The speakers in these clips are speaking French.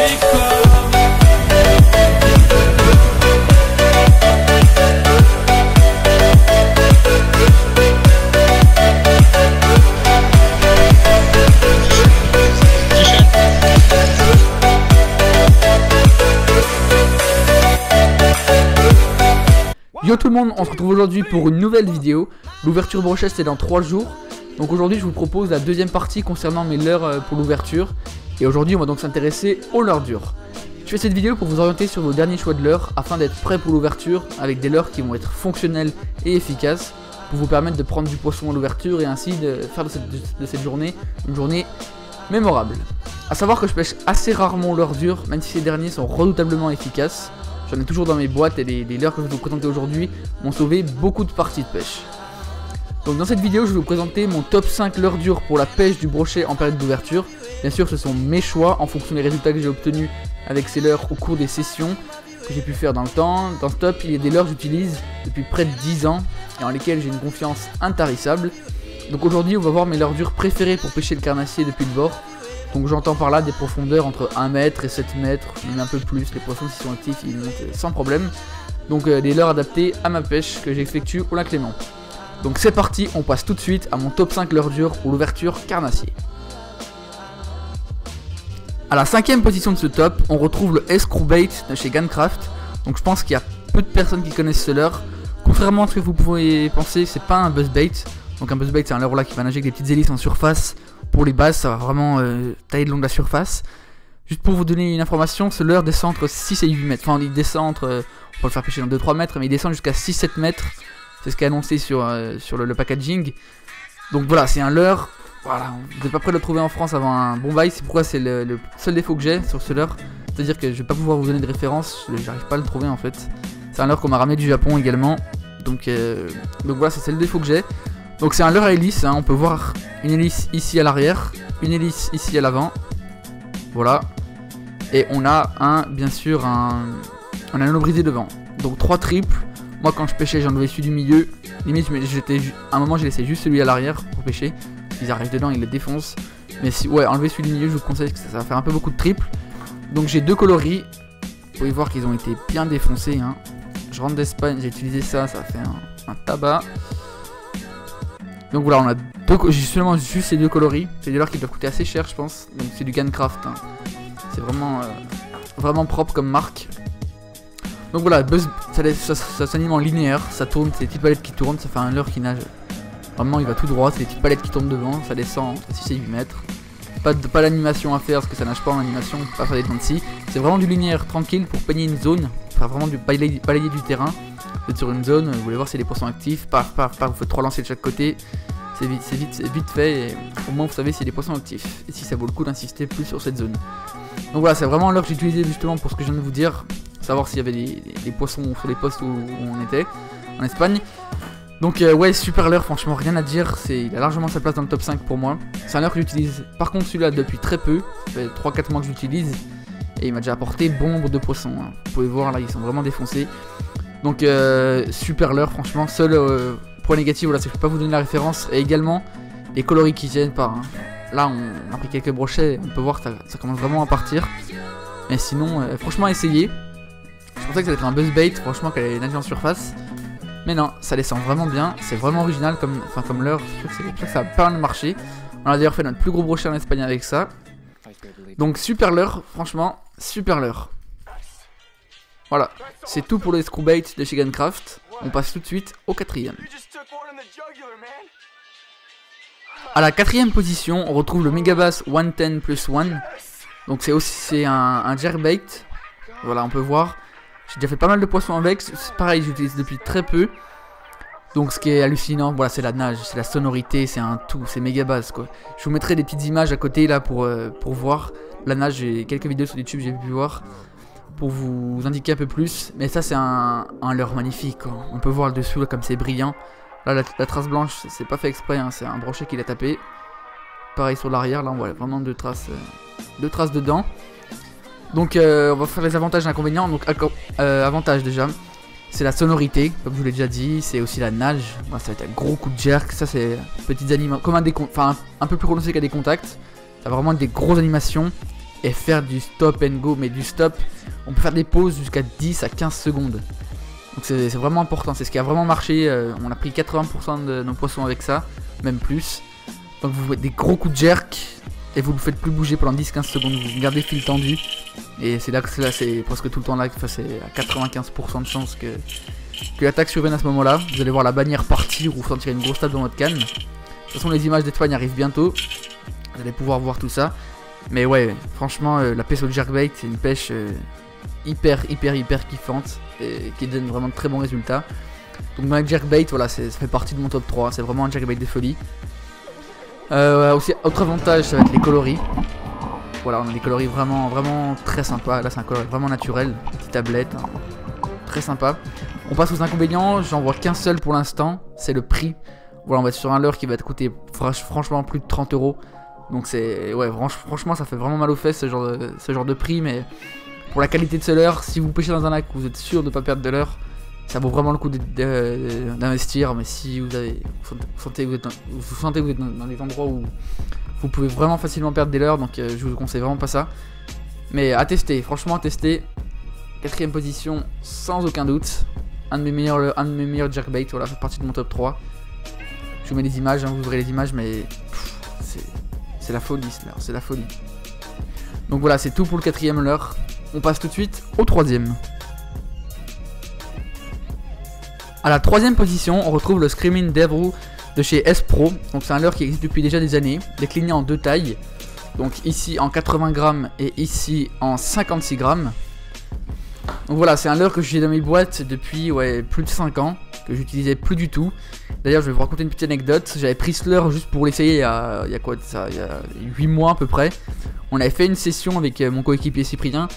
Yo tout le monde, on se retrouve aujourd'hui pour une nouvelle vidéo. L'ouverture brochet c'est dans 3 jours. Donc aujourd'hui je vous propose la deuxième partie concernant mes leurres pour l'ouverture. Et aujourd'hui on va donc s'intéresser aux leurres dures. Je fais cette vidéo pour vous orienter sur vos derniers choix de leurres afin d'être prêt pour l'ouverture avec des leurres qui vont être fonctionnels et efficaces pour vous permettre de prendre du poisson à l'ouverture et ainsi de faire de cette journée une journée mémorable. A savoir que je pêche assez rarement leurres dures, même si ces derniers sont redoutablement efficaces. J'en ai toujours dans mes boîtes et les leurres que je vais vous présenter aujourd'hui m'ont sauvé beaucoup de parties de pêche. Donc dans cette vidéo je vais vous présenter mon top 5 leurres dures pour la pêche du brochet en période d'ouverture. Bien sûr ce sont mes choix en fonction des résultats que j'ai obtenus avec ces leurres au cours des sessions que j'ai pu faire dans le temps. Dans ce top il y a des leurres que j'utilise depuis près de 10 ans et en lesquelles j'ai une confiance intarissable. Donc aujourd'hui on va voir mes leurres dures préférées pour pêcher le carnassier depuis le bord. Donc j'entends par là des profondeurs entre 1 mètre et 7 mètres, même un peu plus, les poissons s'ils sont actifs ils montent sans problème. Donc des leurres adaptées à ma pêche que j'effectue au lac Léman. Donc c'est parti, on passe tout de suite à mon top 5 leurres dures pour l'ouverture carnassier. À la 5ème position de ce top, on retrouve le S-Crewbait de chez Gancraft. Donc je pense qu'il y a peu de personnes qui connaissent ce leurre. Contrairement à ce que vous pouvez penser, c'est pas un buzzbait. Donc un buzzbait c'est un leurre là qui va nager avec des petites hélices en surface. Pour les bases, ça va vraiment tailler le long de la surface. Juste pour vous donner une information, ce leurre descend entre 6 et 8 mètres. Enfin, il descend entre, on peut le faire pêcher dans 2-3 mètres, mais il descend jusqu'à 6-7 mètres. C'est ce qui est annoncé sur le packaging. Donc voilà, c'est un leurre. Voilà, vous n'êtes pas prêt de le trouver en France avant un bon bail. C'est pourquoi c'est le seul défaut que j'ai sur ce leurre. C'est-à-dire que je vais pas pouvoir vous donner de référence. J'arrive pas à le trouver en fait. C'est un leurre qu'on m'a ramené du Japon également. Donc voilà, c'est le défaut que j'ai. Donc c'est un leurre à hélice, hein. On peut voir une hélice ici à l'arrière, une hélice ici à l'avant. Voilà. Et on a bien sûr un anneau brisé devant. Donc 3 triples. Moi quand je pêchais j'enlevais celui du milieu. Limite à un moment j'ai laissé juste celui à l'arrière pour pêcher. Ils arrivent dedans, ils le défoncent. Mais si ouais, enlever celui du milieu je vous conseille parce que ça va faire un peu beaucoup de triples. Donc j'ai 2 coloris. Vous pouvez voir qu'ils ont été bien défoncés, hein. Je rentre d'Espagne, j'ai utilisé ça, ça a fait un tabac. Donc voilà, on a seulement juste ces 2 coloris. C'est des leurres qui doivent coûter assez cher je pense. Donc c'est du Gancraft, hein. C'est vraiment propre comme marque. Donc voilà, ça s'anime en linéaire. Ça tourne, c'est des petites palettes qui tournent. Ça fait un leurre qui nage. Vraiment il va tout droit, c'est des petites palettes qui tournent devant. Ça descend entre 6 et 8 mètres. Pas d'animation à faire parce que ça nage pas en animation. Pas faire des dents de scie. C'est vraiment du linéaire tranquille pour peigner une zone. Faire vraiment du balayer du terrain. Vous êtes sur une zone, vous voulez voir si les poissons actifs, paf paf paf, vous faites 3 lancers de chaque côté, c'est vite fait et au moins vous savez si les poissons actifs et si ça vaut le coup d'insister plus sur cette zone. Donc voilà, c'est vraiment l'heure que j'ai utilisé justement pour ce que je viens de vous dire, savoir s'il y avait des poissons sur les postes où on était, en Espagne. Donc ouais, super leurre, franchement rien à dire, il a largement sa place dans le top 5 pour moi. C'est un leurre que j'utilise par contre celui-là depuis très peu, ça fait 3-4 mois que j'utilise et il m'a déjà apporté bon nombre de poissons, hein. Vous pouvez voir là, ils sont vraiment défoncés. Donc super leurre franchement, seul point négatif voilà, c'est que je peux pas vous donner la référence et également les coloris qui viennent pas, hein. Là on a pris quelques brochets, on peut voir que ça commence vraiment à partir. Mais sinon franchement essayez. Je pensais que ça allait être un buzzbait, franchement qu'elle allait nager en surface. Mais non, ça descend vraiment bien, c'est vraiment original comme leurre, je trouve que ça a pas mal marché. On a d'ailleurs fait notre plus gros brochet en Espagne avec ça. Donc super leurre, franchement, super leurre. Voilà, c'est tout pour les Screwbait de chez Gancraft. On passe tout de suite au 4ème. À la 4ème position, on retrouve le Megabass 110+1. Donc c'est aussi un jerkbait. Voilà, on peut voir. J'ai déjà fait pas mal de poissons avec. C'est pareil, j'utilise depuis très peu. Donc ce qui est hallucinant, voilà, c'est la nage, c'est la sonorité, c'est un tout, c'est Megabass quoi. Je vous mettrai des petites images à côté là pour voir la nage. J'ai quelques vidéos sur YouTube, j'ai pu voir. Pour vous indiquer un peu plus, mais ça c'est un leurre magnifique quoi. On peut voir le dessous là comme c'est brillant. Là la trace blanche c'est pas fait exprès, hein. C'est un brochet qui l'a tapé. Pareil sur l'arrière, là on voit vraiment deux traces dedans. Donc on va faire les avantages et inconvénients. Donc avantage déjà, c'est la sonorité, comme je vous l'ai déjà dit, c'est aussi la nage. Voilà, ça va être un gros coup de jerk, ça c'est petites animations, comme un peu plus prononcé qu'à des contacts. Ça va vraiment être des grosses animations. et faire du stop and go. Mais du stop, on peut faire des pauses jusqu'à 10 à 15 secondes. Donc c'est vraiment important, c'est ce qui a vraiment marché. On a pris 80% de nos poissons avec ça, même plus. Donc vous faites des gros coups de jerk et vous ne le faites plus bouger pendant 10-15 secondes, vous gardez le fil tendu. Et c'est là que c'est presque tout le temps là, enfin, c'est à 95% de chance que l'attaque survienne à ce moment-là. Vous allez voir la bannière partir ou sentir une grosse tape dans votre canne. De toute façon les images d'Etwan arrivent bientôt, vous allez pouvoir voir tout ça. Mais ouais, franchement la pêche au jerkbait c'est une pêche hyper kiffante et qui donne vraiment de très bons résultats. Donc dans les jerkbait, voilà, ça fait partie de mon top 3, c'est vraiment un jerkbait de folie. Aussi, autre avantage, ça va être les coloris. Voilà, on a des coloris vraiment très sympas. Là, c'est un coloris vraiment naturel, petite tablette, hein. Très sympa. On passe aux inconvénients, j'en vois qu'un seul pour l'instant, c'est le prix. Voilà, on va être sur un leurre qui va te coûter franchement plus de 30 €. Donc c'est, ouais, franchement, ça fait vraiment mal aux fesses ce genre de prix, mais pour la qualité de ce leurre, si vous pêchez dans un lac où vous êtes sûr de ne pas perdre de leurre, ça vaut vraiment le coup d'investir. Mais si vous sentez que vous êtes dans des endroits où vous pouvez vraiment facilement perdre des leurres, donc je vous conseille vraiment pas ça. Mais à tester, franchement à tester. 4ème position sans aucun doute. Un de mes meilleurs jerkbait, voilà, ça fait partie de mon top 3. Je vous mets les images, hein, vous verrez les images, mais c'est la folie ce leurre, c'est la folie. Donc voilà, c'est tout pour le 4ème leurre. On passe tout de suite au 3ème. À la 3ème position, on retrouve le Screaming Devru de chez S-Pro. Donc c'est un leurre qui existe depuis déjà des années, décliné en 2 tailles. Donc ici en 80 grammes et ici en 56 grammes. Donc voilà, c'est un leurre que j'ai dans mes boîtes depuis plus de 5 ans, que j'utilisais plus du tout. D'ailleurs, je vais vous raconter une petite anecdote. J'avais pris ce leurre juste pour l'essayer il y a 8 mois à peu près. On avait fait une session avec mon coéquipier Cyprien.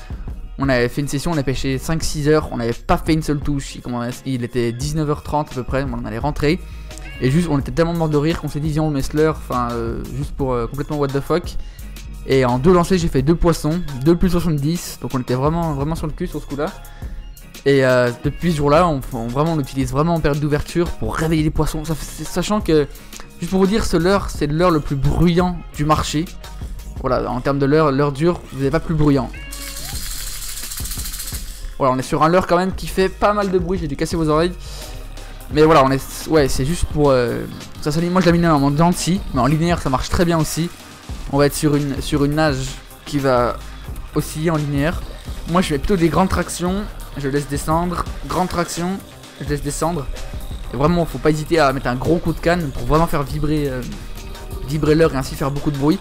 On avait fait une session, on a pêché 5-6 heures, on n'avait pas fait une seule touche. Il était 19h30 à peu près, on allait rentrer. Et juste, on était tellement mort de rire qu'on s'est dit, viens, on met ce leurre, enfin, juste pour complètement what the fuck. Et en 2 lancers, j'ai fait 2 poissons, 2 plus 70, donc on était vraiment sur le cul sur ce coup-là. Et depuis ce jour-là, on l'utilise vraiment en période d'ouverture pour réveiller les poissons. Sachant que, juste pour vous dire, ce leurre, c'est le leurre le plus bruyant du marché. Voilà, en termes de leurre dure, vous n'avez pas plus bruyant. Voilà, on est sur un leurre quand même qui fait pas mal de bruit, j'ai dû casser vos oreilles. Mais voilà, c'est juste pour... moi je l'ai mis en denti, mais en linéaire ça marche très bien aussi. On va être sur une nage qui va osciller en linéaire. Moi je fais plutôt des grandes tractions, je laisse descendre, grande traction, je laisse descendre. Et vraiment, faut pas hésiter à mettre un gros coup de canne pour vraiment faire vibrer leurre et ainsi faire beaucoup de bruit.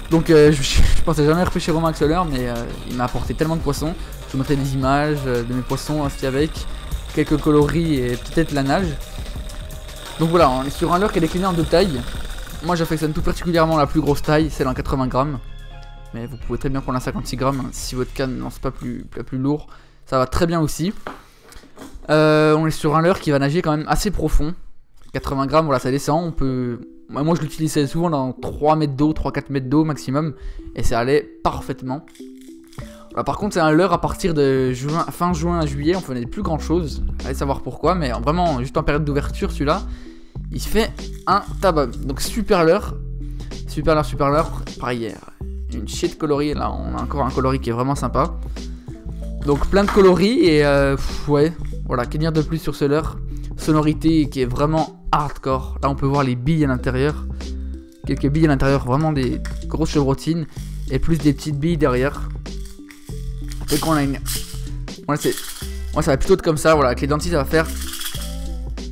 Donc je pensais jamais repêcher Romain avec ce leurre, mais il m'a apporté tellement de poissons. Je vous montrer des images de mes poissons ainsi avec quelques coloris et peut-être la nage. Donc voilà, on est sur un leurre qui est décliné en 2 tailles. Moi j'affectionne tout particulièrement la plus grosse taille, celle en 80 grammes. Mais vous pouvez très bien prendre la 56 grammes, hein, si votre canne lance pas plus lourd. Ça va très bien aussi. On est sur un leurre qui va nager quand même assez profond. 80 grammes, voilà, ça descend. Moi je l'utilisais souvent dans 3 mètres d'eau, 3-4 mètres d'eau maximum. Et ça allait parfaitement. Voilà, par contre c'est un leurre à partir de fin juin à juillet, on faisait plus grand chose. Allez savoir pourquoi, mais vraiment juste en période d'ouverture celui-là, il se fait un tabac. Donc super leurre. Pareil, une shit coloris, là on a encore un coloris qui est vraiment sympa. Donc plein de coloris et ouais, voilà, que dire de plus sur ce leurre. Sonorité qui est vraiment hardcore. Là on peut voir les billes à l'intérieur. Quelques billes à l'intérieur, vraiment des grosses chevrotines. Et plus des petites billes derrière. Fait qu'on a une... Moi ça va plutôt être comme ça, voilà, avec les dentilles ça va faire.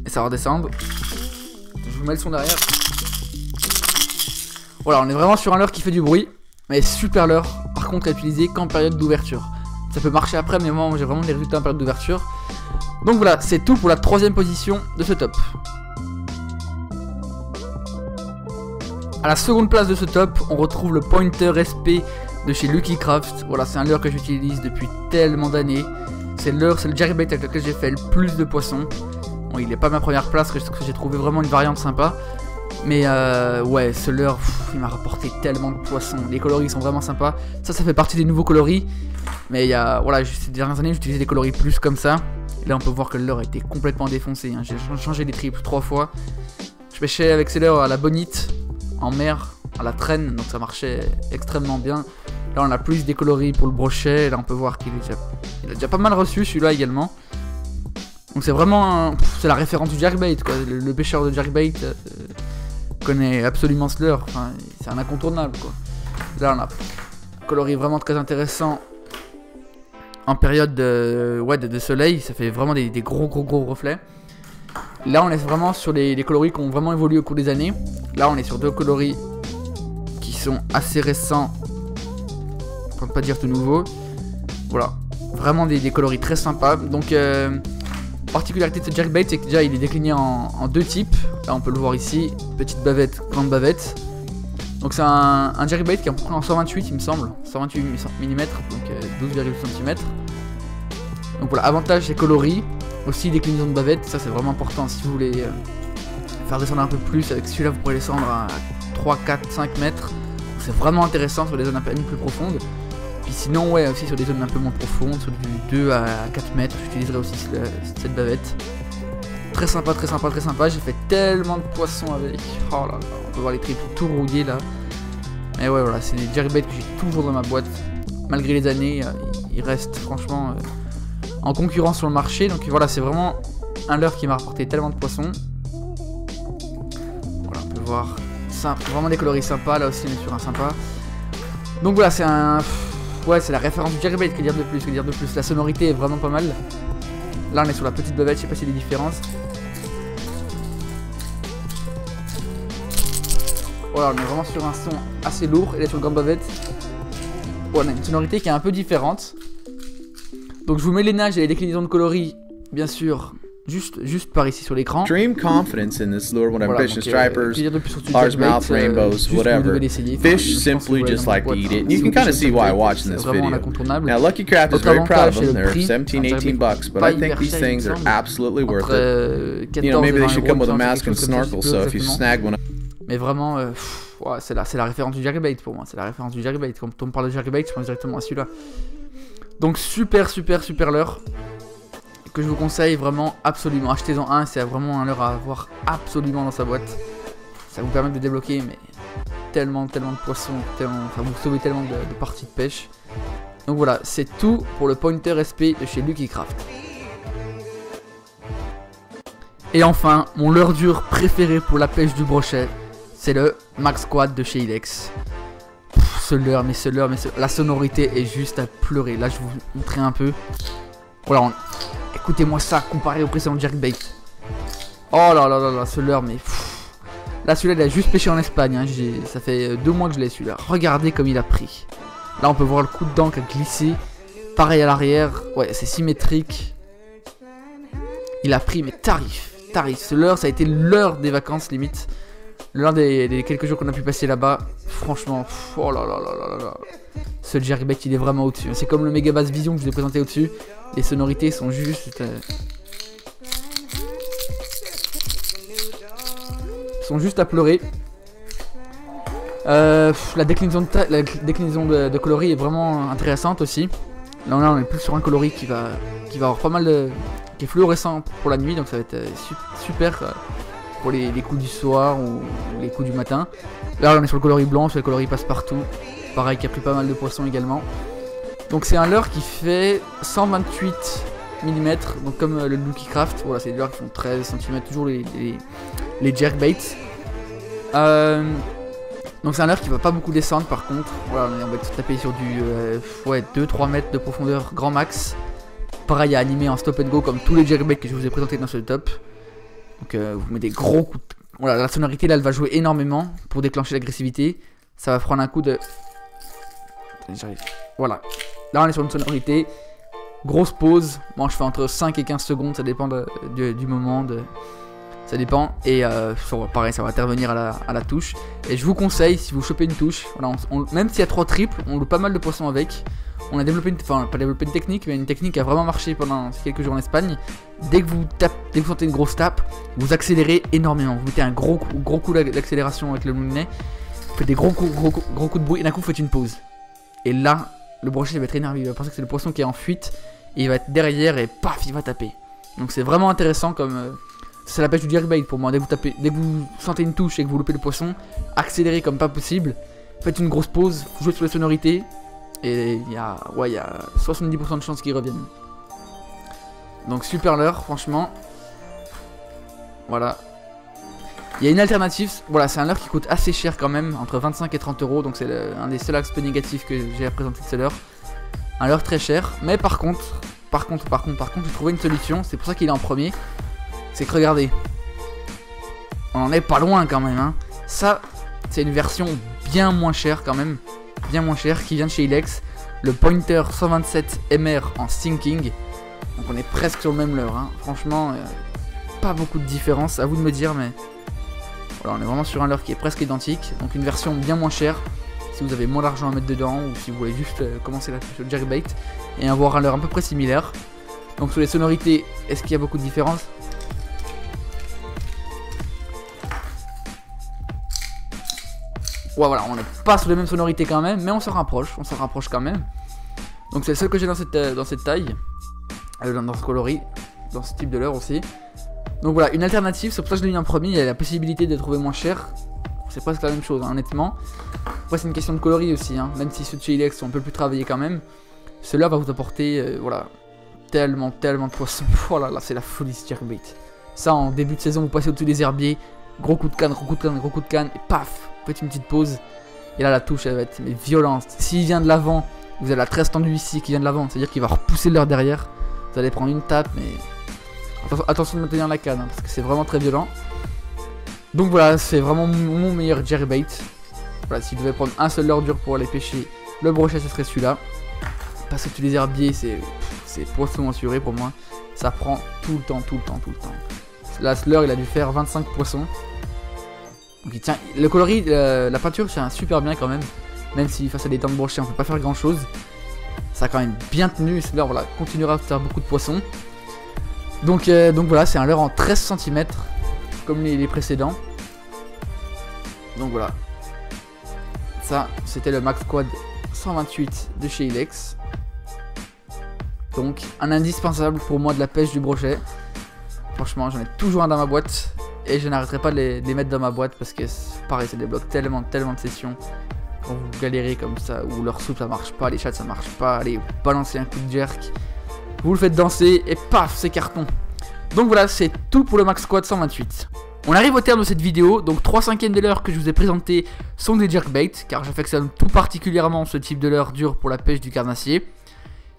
Et ça va redescendre. Je vous mets le son derrière. Voilà, on est vraiment sur un leurre qui fait du bruit. Mais super leurre, par contre à utiliser qu'en période d'ouverture. Ça peut marcher après, mais moi j'ai vraiment des résultats en période d'ouverture. Donc voilà, c'est tout pour la 3ème position de ce top. À la 2ème place de ce top, on retrouve le Pointer SP de chez Lucky Craft. Voilà, c'est un leurre que j'utilise depuis tellement d'années. C'est le jerkbait avec lequel j'ai fait le plus de poissons. Bon, il n'est pas ma première place, parce que j'ai trouvé vraiment une variante sympa. Mais ouais, ce leurre, il m'a rapporté tellement de poissons. Les coloris sont vraiment sympas. Ça fait partie des nouveaux coloris. Mais voilà, ces dernières années, j'utilisais des coloris plus comme ça. Et là, on peut voir que le leurre a été complètement défoncé, hein. J'ai changé les triples 3 fois. Je pêchais avec ces leurres à la bonite, en mer, à la traîne. Donc ça marchait extrêmement bien. Là on a plus des coloris pour le brochet, là on peut voir qu'il il a déjà pas mal reçu celui-là également. Donc c'est vraiment, c'est la référence du jerkbait quoi, le pêcheur de jerkbait connaît absolument ce leurre, enfin, c'est un incontournable quoi. Là on a un coloris vraiment très intéressant en période de soleil, ça fait vraiment des gros reflets. Là on est vraiment sur les coloris qui ont vraiment évolué au cours des années. Là on est sur deux coloris qui sont assez récents, pour ne pas dire tout nouveau. Voilà, vraiment des coloris très sympas. Donc particularité de ce jerkbait, c'est que déjà il est décliné en deux types. Là on peut le voir ici, petite bavette, grande bavette. Donc c'est un jerkbait qui est à peu près en 128 il me semble, 128 mm, donc 12,8 cm. Donc voilà, avantage c'est coloris, aussi déclinaison de bavette, ça c'est vraiment important si vous voulez faire descendre un peu plus. Avec celui-là vous pourrez descendre à 3, 4, 5 mètres. C'est vraiment intéressant sur des zones un peu plus profondes. Puis sinon ouais, aussi sur des zones un peu moins profondes, sur du 2 à 4 mètres, j'utiliserai aussi cette bavette. Très sympa, très sympa, très sympa. J'ai fait tellement de poissons avec. Oh là là, on peut voir les tripes tout rouillés là. Mais ouais, voilà, c'est des jerkbaits que j'ai toujours dans ma boîte. Malgré les années, ils restent franchement en concurrence sur le marché. Donc voilà, c'est vraiment un leurre qui m'a rapporté tellement de poissons. Voilà, on peut voir. Vraiment des coloris sympas. Là aussi, on est sur un sympa. Donc voilà, c'est un. Ouais, c'est la référence du jerkbait. Que dire de plus, que dire de plus. La sonorité est vraiment pas mal. Là, on est sur la petite bavette. Je sais pas s'il y a des différences. Voilà, on est vraiment sur un son assez lourd. Et là sur le grande bavette, on a une sonorité qui est un peu différente. Donc je vous mets les nages et les déclinaisons de coloris, bien sûr, juste par ici sur l'écran. Extreme confidence in this lure when I'm fishing stripers, largemouth, largemouth, rainbows, whatever. Fish simply just like to eat it. And you can kind of see why I watched in this video. Now, Lucky Craft is very proud of them. They're 17, 18 bucks, but I think these things are absolutely worth it. You know, maybe they should come with a mask and snorkel, so if you snag one. Mais vraiment, ouais, c'est la référence du jerkbait pour moi. C'est la référence du jerkbait. Quand on me parle de jerkbait, je pense directement à celui-là. Donc super leurre que je vous conseille vraiment absolument. Achetez-en un, c'est vraiment un leurre à avoir absolument dans sa boîte. Ça vous permet de débloquer mais tellement de poissons, enfin vous sauvez tellement de parties de pêche. Donc voilà, c'est tout pour le Pointer SP de chez Lucky Craft. Et enfin, mon leurre dur préféré pour la pêche du brochet, c'est le Max Quad de chez Ilex. Ce leurre, la sonorité est juste à pleurer. Là, je vais vous montrer un peu. Voilà, écoutez-moi ça comparé au précédent jerkbait. Oh là là là là, ce leurre, mais là, celui-là, il a juste pêché en Espagne. Hein. Ça fait 2 mois que je l'ai, celui-là. Regardez comme il a pris. Là, on peut voir le coup de dent qui a glissé. Pareil à l'arrière. Ouais, c'est symétrique. Il a pris, mais tarif. Ce leurre, ça a été l'heure des vacances, limite. L'un des quelques jours qu'on a pu passer là-bas, franchement, oh là là là là là. Ce jerkbait, il est vraiment au-dessus. C'est comme le Megabass Vision que je vous ai présenté au-dessus. Les sonorités sont juste... sont juste à pleurer. La déclinaison de coloris est vraiment intéressante aussi. Là, on est plus sur un coloris qui va avoir pas mal de... qui est fluorescent pour la nuit, donc ça va être super pour les coups du soir ou les coups du matin. Là on est sur le coloris blanc, sur le coloris passe-partout, pareil qui a pris pas mal de poissons également. Donc c'est un leurre qui fait 128 mm, donc comme le Lucky Craft, voilà, c'est des leurres qui font 13 cm, toujours les jerkbaits. Donc c'est un leurre qui va pas beaucoup descendre par contre, voilà, on va se taper sur du 2-3 mètres de profondeur grand max. Pareil à animer en stop and go comme tous les jerkbaits que je vous ai présentés dans ce top. Donc vous mettez des gros coups de... Voilà, la sonorité là elle va jouer énormément pour déclencher l'agressivité. Ça va prendre un coup de... J'arrive. Voilà. Là on est sur une sonorité. Grosse pause. Moi je fais entre 5 et 15 secondes, ça dépend du moment. Ça dépend. Et pareil, ça va intervenir à la touche. Et je vous conseille, si vous chopez une touche, voilà, même s'il y a 3 triples, on loupe pas mal de poissons avec. On a développé pas développé une technique, mais une technique qui a vraiment marché pendant quelques jours en Espagne. Dès que vous sentez une grosse tape, vous accélérez énormément. Vous mettez un gros coup d'accélération avec le moulinet. Vous faites des gros coups de bruit et d'un coup vous faites une pause. Et là, le brochet va être énervé. Il va penser que c'est le poisson qui est en fuite. Et il va être derrière et paf, il va taper. Donc c'est vraiment intéressant comme... c'est la pêche du jerkbait pour moi. Dès que vous sentez une touche et que vous loupez le poisson, accélérez comme pas possible. Faites une grosse pause, jouez sur les sonorités. Et il y a 70% de chances qu'ils reviennent. Donc super leurre, franchement. Voilà. Il y a une alternative, voilà, c'est un leurre qui coûte assez cher quand même, entre 25 et 30 euros, donc c'est un des seuls aspects négatifs que j'ai à présenter de ce leurre. Un leurre très cher, mais par contre, j'ai trouvé une solution, c'est pour ça qu'il est en premier. C'est que regardez, on en est pas loin quand même, hein. Ça, c'est une version bien moins chère quand même, bien moins chère, qui vient de chez Ilex. Le Pointer 127 MR en Sinking, donc on est presque sur le même leurre, hein. Franchement, pas beaucoup de différence, à vous de me dire, mais... Voilà, on est vraiment sur un leurre qui est presque identique, donc une version bien moins chère, si vous avez moins d'argent à mettre dedans, ou si vous voulez juste commencer le jerkbait, et avoir un leurre à peu près similaire. Donc sur les sonorités, est-ce qu'il y a beaucoup de différence? Ouais, voilà, on n'est pas sur les mêmes sonorités quand même, mais on s'en rapproche quand même. Donc c'est le seul que j'ai dans cette taille, dans ce coloris, dans ce type de leurre aussi. Donc voilà, une alternative, c'est pour ça que je l'ai mis en premier, il y a la possibilité de trouver moins cher. C'est presque la même chose, hein, honnêtement. Après c'est une question de coloris aussi, hein, même si ceux de chez Ilex sont un peu plus travaillés quand même. Celui-là va vous apporter, voilà, tellement de poissons. Voilà, là c'est la folie ce jerkbait. Ça en début de saison, vous passez au-dessus des herbiers, gros coup de canne, et paf, vous faites une petite pause. Et là la touche elle va être violente. S'il vient de l'avant, vous avez la tresse tendue ici qui vient de l'avant, c'est-à-dire qu'il va repousser le leurre derrière. Vous allez prendre une tape, mais... Attention de maintenir la canne, hein, parce que c'est vraiment très violent. Donc voilà, c'est vraiment mon meilleur jerkbait. Voilà, si je devais prendre un seul leurre dur pour aller pêcher le brochet, ce serait celui-là. Parce que tous les herbiers, c'est poisson assuré pour moi. Ça prend tout le temps. Là, ce leurre, il a dû faire 25 poissons. Donc il tient, le coloris, la peinture tient super bien quand même. Même si face à des temps de brochet, on peut pas faire grand-chose. Ça a quand même bien tenu. Ce leurre, voilà, continuera à faire beaucoup de poissons. Donc voilà, c'est un leurre en 13 cm, comme les précédents. Donc voilà. Ça, c'était le Max Quad 128 de chez Ilex. Donc, un indispensable pour moi de la pêche du brochet. Franchement, j'en ai toujours un dans ma boîte. Et je n'arrêterai pas de les mettre dans ma boîte parce que, pareil, ça débloque tellement de sessions. Quand vous galérez comme ça, ou leur soupe ça marche pas, les chats ça marche pas, allez, vous balancez un coup de jerk. Vous le faites danser et paf, c'est carton. Donc voilà, c'est tout pour le Max Quad 128. On arrive au terme de cette vidéo, donc 3/5 des leurres que je vous ai présentés sont des jerkbaits, car j'affectionne tout particulièrement ce type de leurre dur pour la pêche du carnassier.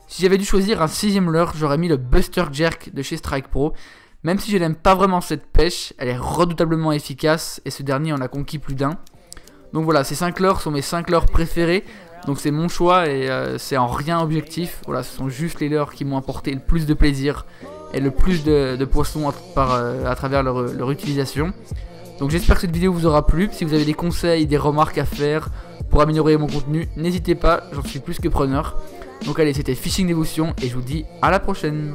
Si j'avais dû choisir un 6ème leurre, j'aurais mis le Buster Jerk de chez Strike Pro. Même si je n'aime pas vraiment cette pêche, elle est redoutablement efficace, et ce dernier en a conquis plus d'un. Donc voilà, ces 5 leurres sont mes 5 leurres préférés. Donc c'est mon choix et c'est en rien objectif. Voilà, ce sont juste les leurres qui m'ont apporté le plus de plaisir et le plus de poissons à travers leur utilisation. Donc j'espère que cette vidéo vous aura plu. Si vous avez des conseils, des remarques à faire pour améliorer mon contenu, n'hésitez pas, j'en suis plus que preneur. Donc allez, c'était Fishing Dévotion et je vous dis à la prochaine.